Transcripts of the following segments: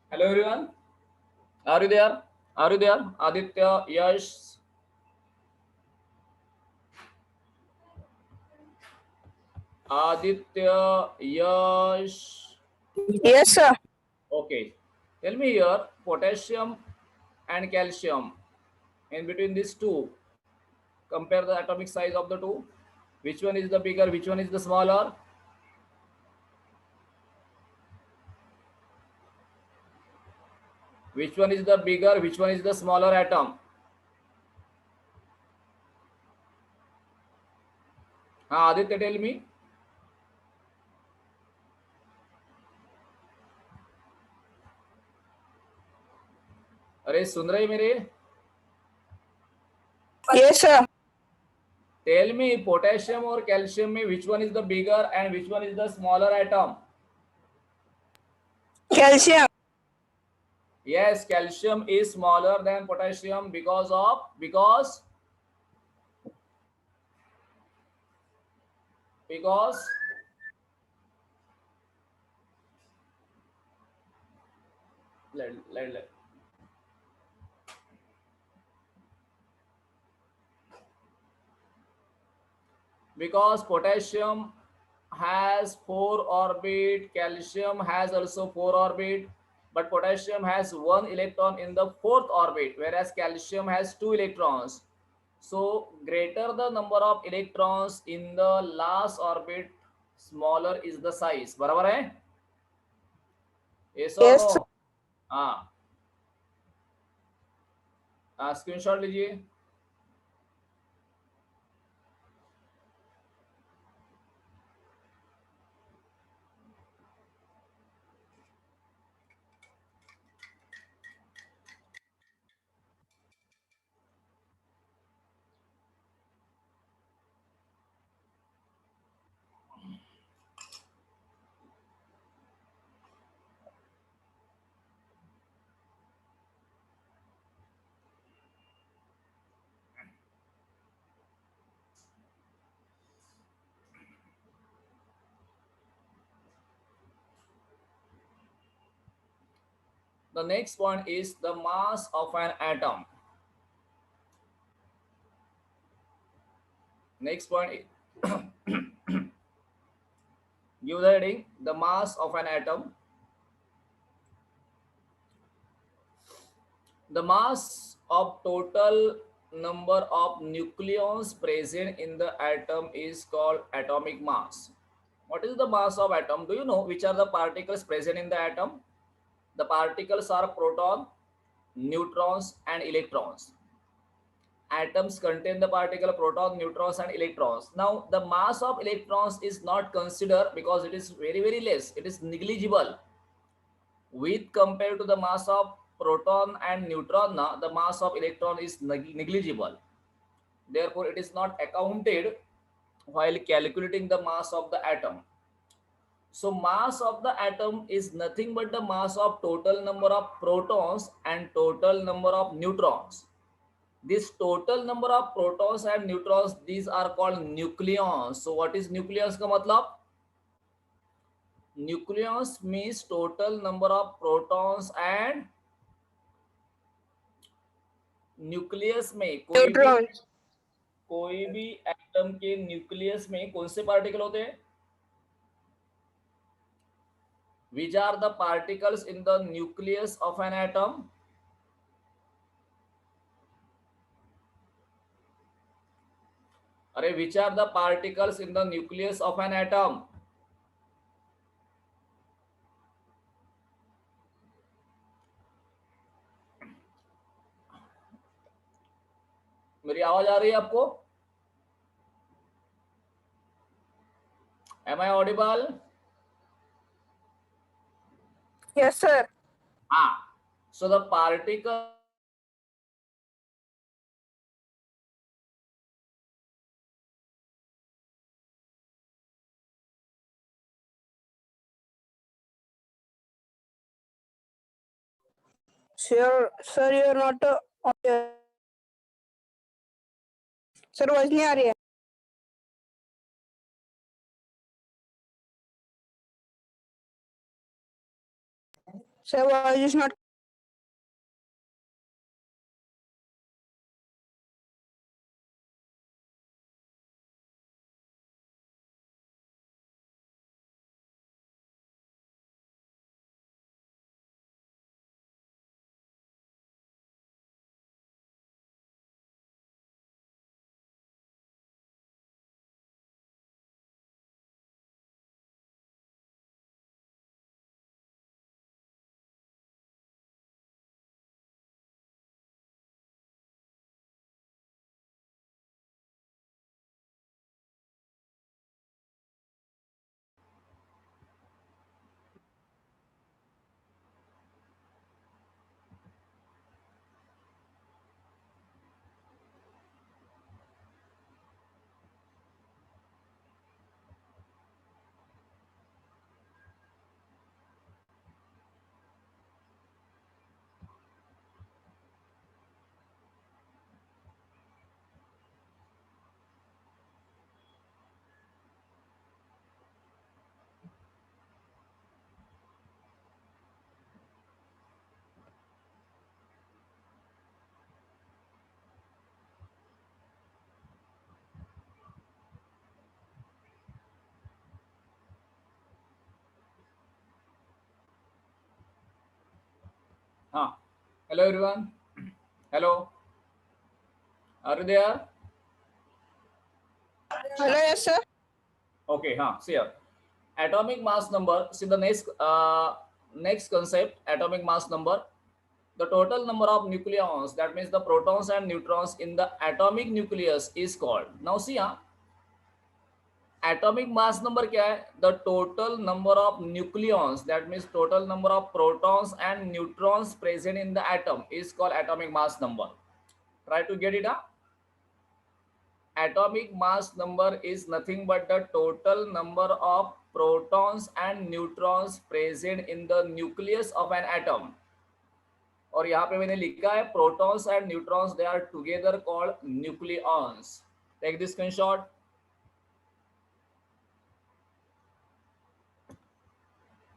Hello everyone. Are you there? Are you there? Aditya, Yash, Aditya, Yash. Yes, sir. Okay. Tell me here, potassium and calcium. In between these two, compare the atomic size of the two. Which one is the bigger? Which one is the smaller? Which one is the bigger? Which one is the smaller atom? Aditya, tell me. अरे सुन रहे मेरे? Yes, sir. Tell me, potassium or calcium में which one is the bigger and which one is the smaller atom? Calcium. Yes, calcium is smaller than potassium because let because potassium has four orbit, calcium has also four orbit, but potassium has one electron in the fourth orbit, whereas calcium has two electrons. So greater the number of electrons in the last orbit, smaller is the size. बराबर है? Yes or Yes, sir. no? हाँ, screenshot लीजिए. The next point is the mass of an atom. Next point, give the heading, the mass of an atom. The mass of total number of nucleons present in the atom is called atomic mass. What is the mass of atom? Do you know which are the particles present in the atom? The particles are proton, neutrons and electrons. Atoms contain the particle proton, neutrons and electrons. Now the mass of electrons is not considered because it is very less. It is negligible with compared to the mass of proton and neutron. The mass of electron is negligible. Therefore it is not accounted while calculating the mass of the atom. So mass of the atom is nothing but the mass of total number of protons and total number of neutrons. This total number of protons and neutrons, these are called nucleons. So what is nucleons का मतलब? Nucleons means total number of protons and nucleus में Neutrons. कोई भी atom के nucleus में कौन से particle होते हैं? Which are the particles in the nucleus of an atom? अरे which are the particles in the nucleus of an atom? मेरी आवाज आ रही है आपको? Am I audible? Yes, sir. So the particle Sir, you are not. Sir, आवाज नहीं आ रही है. Sir, voice is not. Huh. Hello everyone. Hello. Are you there? Hello, yes, sir. Okay. Huh. See here. Atomic mass number. See the next concept. Atomic mass number. The total number of nucleons, that means the protons and neutrons in the atomic nucleus, is called. Now see here. Atomic mass number क्या है? The total number of nucleons, that means total number of protons and neutrons present in the atom, is called atomic mass number. Try to get it up. Atomic mass number is nothing but the total number of protons and neutrons present in the nucleus of an atom. और यहाँ पे मैंने लिखा है protons and neutrons, they are together called nucleons. Take this screenshot.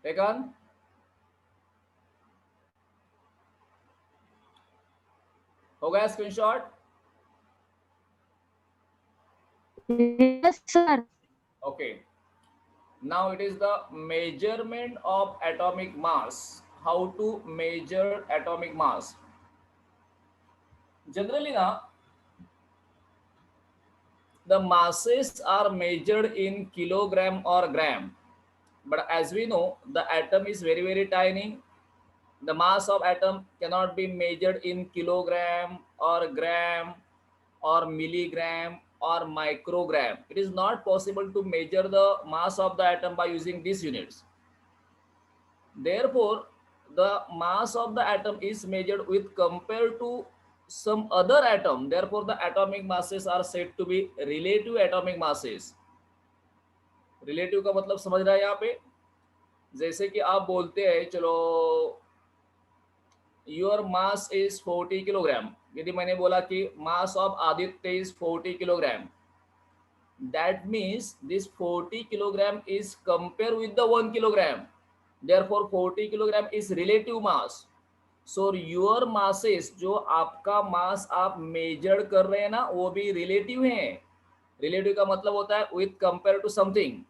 Taken. हो गया screenshot? Yes, sir. Okay. Now it is the measurement of atomic mass. How to measure atomic mass? Generally, now the masses are measured in kilogram or gram. But as we know, the atom is very tiny. The mass of atom cannot be measured in kilogram or gram or milligram or microgram. It is not possible to measure the mass of the atom by using these units. Therefore, the mass of the atom is measured with compared to some other atom. Therefore, the atomic masses are said to be relative atomic masses. Relative का मतलब समझ रहा है यहाँ पे? जैसे कि आप बोलते हैं चलो योर मास इज 40 किलोग्राम. यदि मैंने बोला कि mass of Aditya is 40 kilogram, that means this 40 kilogram is compared with the 1 kilogram. Therefore 40 kilogram is relative mass. So your masses, जो आपका मास आप मेजर कर रहे हैं ना, वो भी रिलेटिव है. रिलेटिव का मतलब होता है with compare to something.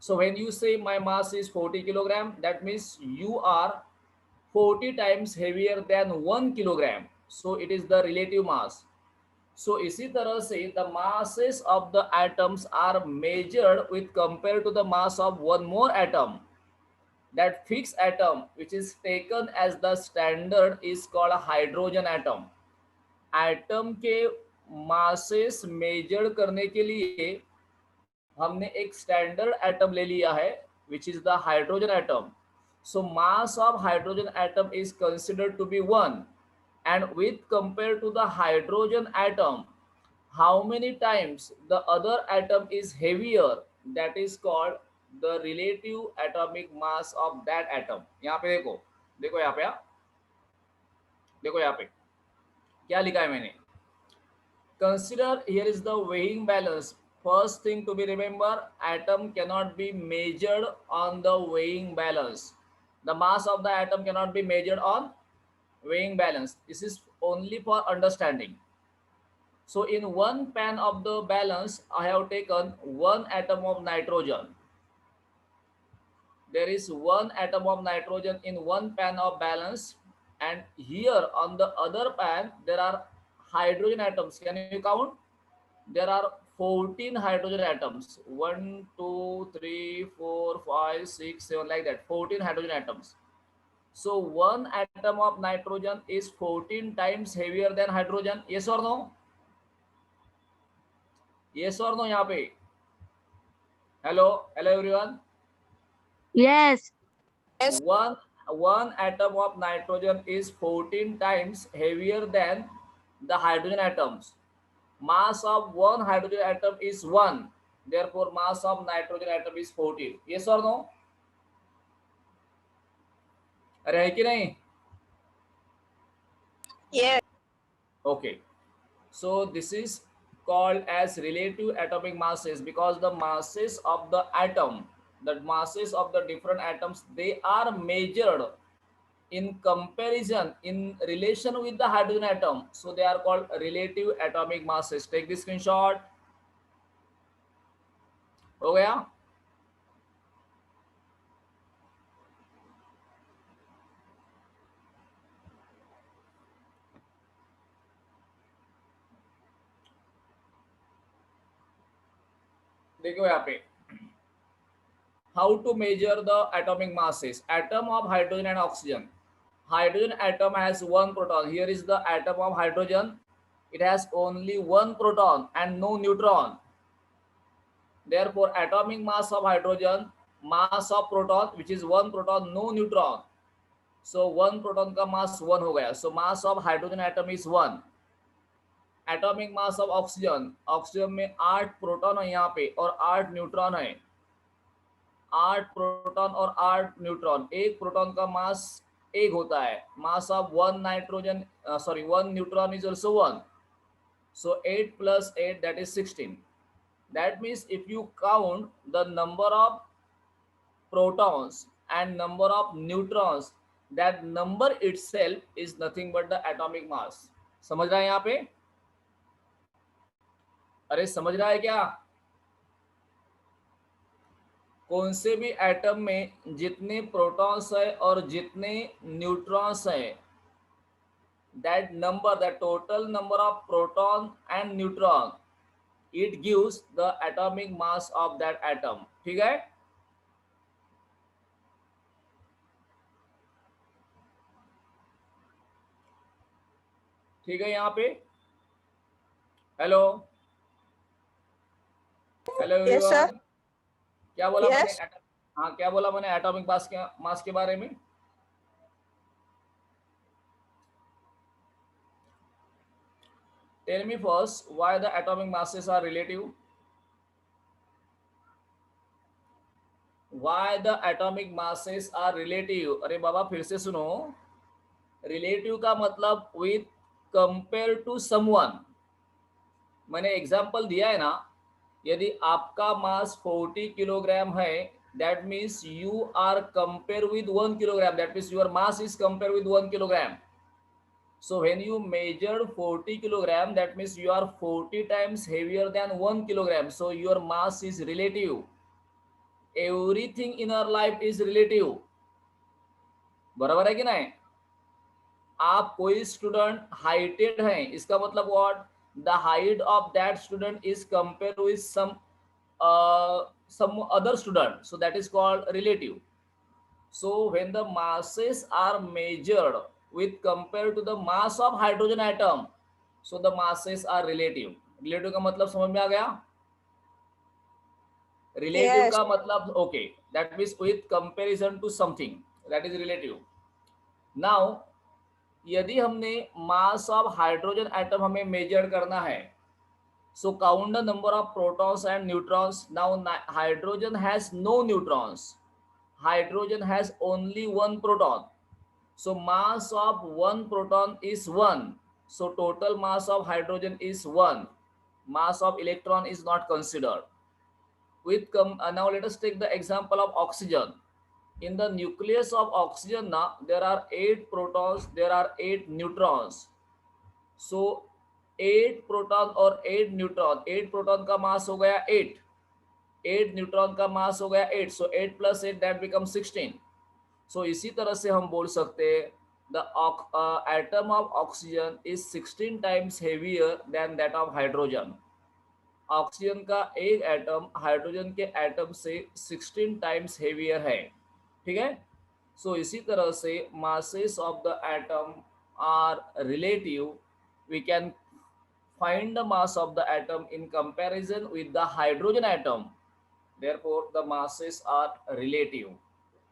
So when you say my mass is 40 kilogram, that means you are 40 times heavier than 1 kilogram. So it is the relative mass. So इसी तरह से the masses of the atoms are measured with compared to the mass of one more atom. That fixed atom which is taken as the standard is called a hydrogen atom. Atom के masses measured करने के लिए हमने एक standard atom ले लिया है which is the hydrogen atom. So mass of hydrogen atom is considered to be 1, and with compared to the hydrogen atom, how many times the other atom is heavier, that is called the relative atomic mass of that atom. यहाँ पे देखो, देखो यहाँ पे, देखो यहाँ पे क्या लिखा है मैंने. Consider here is the weighing balance. First thing to be remember, atom cannot be measured on the weighing balance. The mass of the atom cannot be measured on weighing balance. This is only for understanding. So in one pan of the balance, I have taken one atom of nitrogen. There is one atom of nitrogen in one pan of balance, and here on the other pan there are hydrogen atoms. Can you count? There are 14 hydrogen atoms. 1, 2, 3, 4, 5, 6, 7, like that. 14 hydrogen atoms. So one atom of nitrogen is 14 times heavier than hydrogen. Yes or no? Yes or no यहाँ पे? Hello everyone. Yes. Yes. One atom of nitrogen is 14 times heavier than the hydrogen atoms. Mass of one hydrogen atom is 1. Therefore, mass of nitrogen atom is 14. Yes or no? अरे है कि नहीं? Yes. Okay. So this is called as relative atomic masses, because the masses of the atom, the masses of the different atoms, they are measured in comparison, in relation with the hydrogen atom. So they are called relative atomic masses. Take this screenshot. हो गया? देखो यहाँ पे, how to measure the atomic masses. Atom of hydrogen and oxygen. Hydrogen atom has one proton. Here is the atom of hydrogen. It has only one proton and no neutron. Therefore, atomic mass of hydrogen, mass of proton, which is one proton, no neutron. So one proton का mass 1 हो गया. So mass of hydrogen atom is 1. Atomic mass of oxygen, oxygen में 8 proton है यहाँ पे और 8 neutron है. 8 proton और 8 न्यूट्रॉन. एक प्रोटॉन का मास 1 होता है. Mass of one nitrogen, sorry, one neutron is also 1. So 8 plus 8, that is 16. That means if you count the number of protons and number of neutrons, that number itself is nothing but the atomic mass. समझ रहा है यहाँ पे? अरे समझ रहा है क्या? कौन से भी एटम में जितने प्रोटॉन्स है और जितने न्यूट्रॉन्स है, that number, the total number of proton and neutron, it gives the atomic mass of that atom. ठीक है? ठीक है यहाँ पे? Hello hello Yes, sir. Everyone. क्या बोला मैंने? Yes. हाँ, क्या बोला मैंने एटॉमिक मास के बारे में? Tell me first why the atomic masses are relative. Why the atomic masses are relative? अरे बाबा फिर से सुनो. रिलेटिव का मतलब विथ कंपेयर टू समवन. मैंने एग्जांपल दिया है ना. यदि आपका मास 40 किलोग्राम है, that means you are compare with 1 kilogram. That means your mass is compared with 1 kilogram. So when you measured 40 kilogram, that means you are 40 times heavier than 1 kilogram. So your mass is relative. Everything in our life is relative. बराबर है कि नहीं? आप कोई student heighted हैं, इसका मतलब what? The height of that student is compare with some other student, so that is called relative. So when the masses are measured with compared to the mass of hydrogen atom, so the masses are relative. Relative का मतलब समझ में आ गया? Relative Yes. का मतलब okay, that means with comparison to something, that is relative. Now यदि हमने mass of hydrogen atom हमें मेजर करना है, so count the number of protons and neutrons. Now hydrogen has no neutrons. Hydrogen has only one proton. So mass of one proton is 1. So total mass of hydrogen is 1. Mass of electron is not considered. Now let us take the example of oxygen. in the nucleus of oxygen now there are 8 protons, there are 8 neutrons. So 8 proton और 8 neutron, 8 proton का मास हो गया 8, 8 neutron का मास हो गया 8, सो 8 + 8 that become 16. सो इसी तरह से हम बोल सकते हैं the atom of oxygen is 16 times heavier than that of hydrogen. Oxygen का एक एटम हाइड्रोजन के एटम से 16 टाइम्स हेवियर है. ठीक है. सो इसी तरह से masses of the atom are relative. We can find the mass of the atom in comparison with the hydrogen atom. Therefore the masses are relative.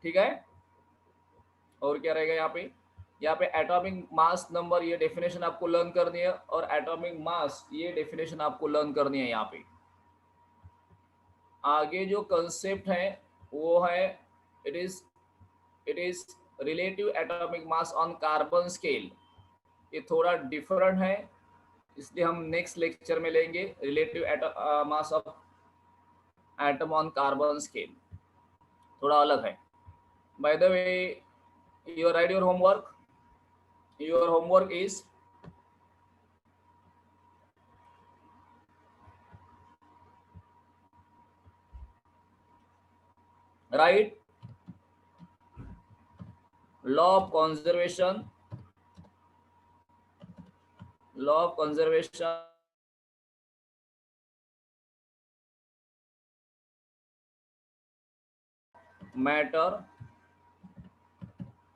ठीक है. और क्या रहेगा यहाँ पे एटॉमिक मास नंबर, ये डेफिनेशन आपको लर्न करनी है, और एटॉमिक मास ये डेफिनेशन आपको लर्न करनी है. यहाँ पे आगे जो कंसेप्ट है वो है it is relative atomic mass on carbon scale. ये थोड़ा डिफरेंट है, इसलिए हम नेक्स्ट लेक्चर में लेंगे. Relative mass of atom on carbon scale थोड़ा अलग है. By the way, you write your homework. Your homework is write law of conservation, matter,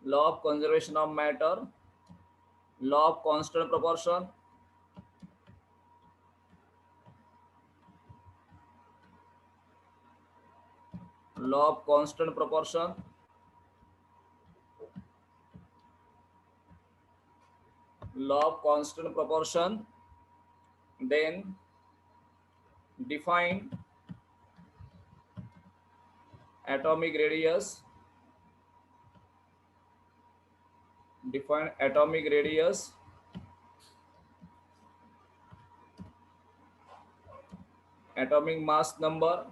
law of conservation of matter, law of constant proportion, law of constant proportion, then define atomic radius, atomic mass number,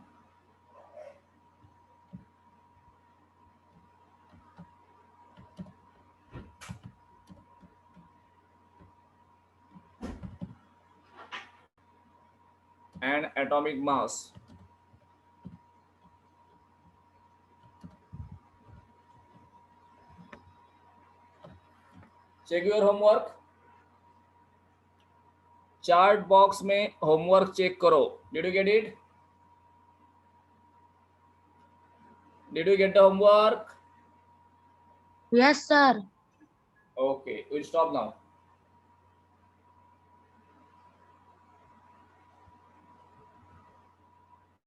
and atomic mass. Check your homework. Chart box में homework check करो. Did you get it? Did you get the homework? Yes, sir. Okay, we'll stop now.